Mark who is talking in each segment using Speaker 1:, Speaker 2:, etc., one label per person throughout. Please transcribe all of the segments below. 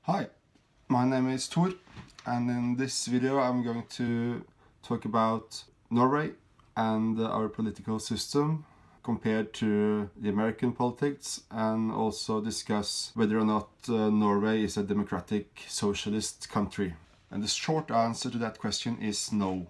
Speaker 1: Hi, my name is Tor, and in this video I'm going to talk about Norway and our political system compared to the American politics, and also discuss whether or not Norway is a democratic socialist country. And the short answer to that question is no.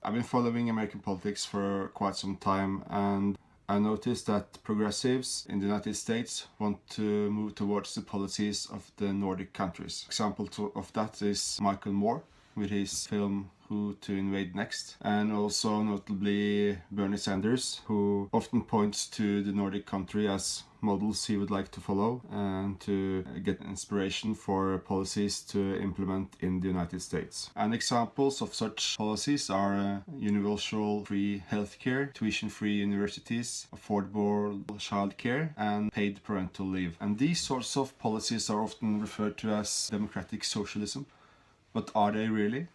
Speaker 1: I've been following American politics for quite some time, and I noticed that progressives in the United States want to move towards the policies of the Nordic countries. Example of that is Michael Moore with his film Who to Invade Next, and also notably Bernie Sanders, who often points to the Nordic country as models he would like to follow and to get inspiration for policies to implement in the United States. And examples of such policies are universal free healthcare, tuition-free universities, affordable childcare, and paid parental leave. And these sorts of policies are often referred to as democratic socialism. But are they really?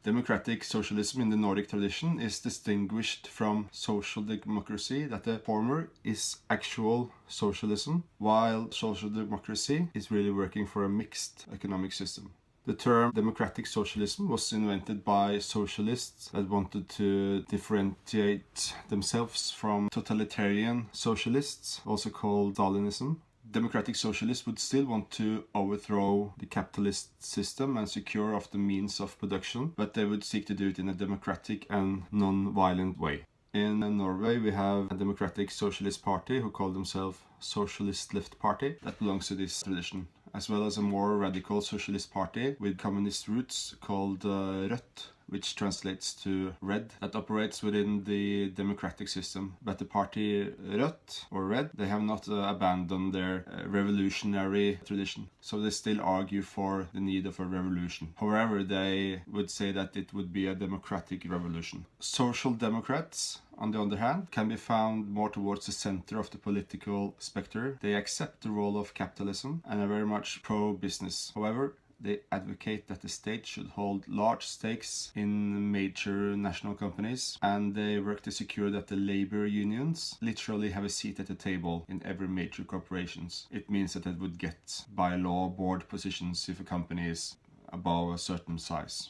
Speaker 1: Democratic socialism in the Nordic tradition is distinguished from social democracy, that the former is actual socialism, while social democracy is really working for a mixed economic system. The term democratic socialism was invented by socialists that wanted to differentiate themselves from totalitarian socialists, also called Stalinism. Democratic socialists would still want to overthrow the capitalist system and secure of the means of production, but they would seek to do it in a democratic and non-violent way. In Norway we have a democratic socialist party who call themselves Socialist Left Party that belongs to this tradition, as well as a more radical socialist party with communist roots called Rødt, which translates to red, that operates within the democratic system. But the party Rødt, or Red, they have not abandoned their revolutionary tradition. So they still argue for the need of a revolution. However, they would say that it would be a democratic revolution. Social Democrats, on the other hand, can be found more towards the center of the political spectrum. They accept the role of capitalism and are very much pro-business. However, they advocate that the state should hold large stakes in major national companies, and they work to secure that the labor unions literally have a seat at the table in every major corporations. It means that they would get by law board positions if a company is above a certain size.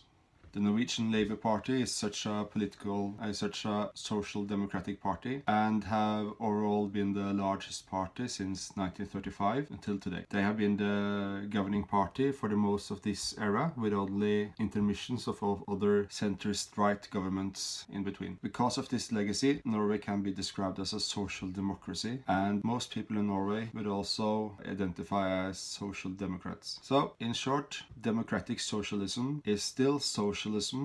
Speaker 1: The Norwegian Labour Party is such a social democratic party, and have overall been the largest party since 1935 until today. They have been the governing party for the most of this era, with only intermissions of other centrist right governments in between. Because of this legacy, Norway can be described as a social democracy, and most people in Norway would also identify as social democrats. So, in short, democratic socialism is still socialism,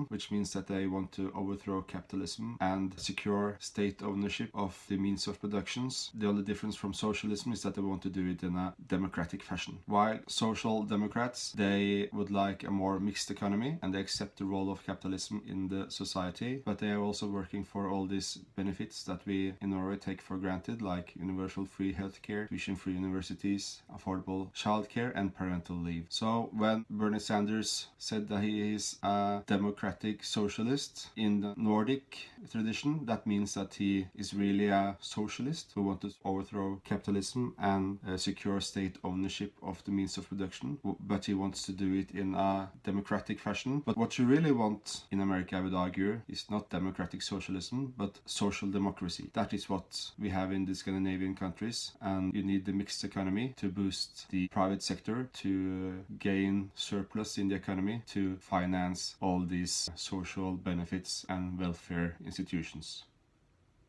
Speaker 1: which means that they want to overthrow capitalism and secure state ownership of the means of productions. The only difference from socialism is that they want to do it in a democratic fashion. While social democrats, they would like a more mixed economy, and they accept the role of capitalism in the society, but they are also working for all these benefits that we in Norway take for granted, like universal free healthcare, tuition-free universities, affordable childcare, and parental leave. So when Bernie Sanders said that he is a democratic socialist in the Nordic tradition, that means that he is really a socialist who wants to overthrow capitalism and secure state ownership of the means of production, but he wants to do it in a democratic fashion. But what you really want in America, I would argue, is not democratic socialism, but social democracy. That is what we have in the Scandinavian countries, and you need the mixed economy to boost the private sector, to gain surplus in the economy, to finance all these social benefits and welfare institutions.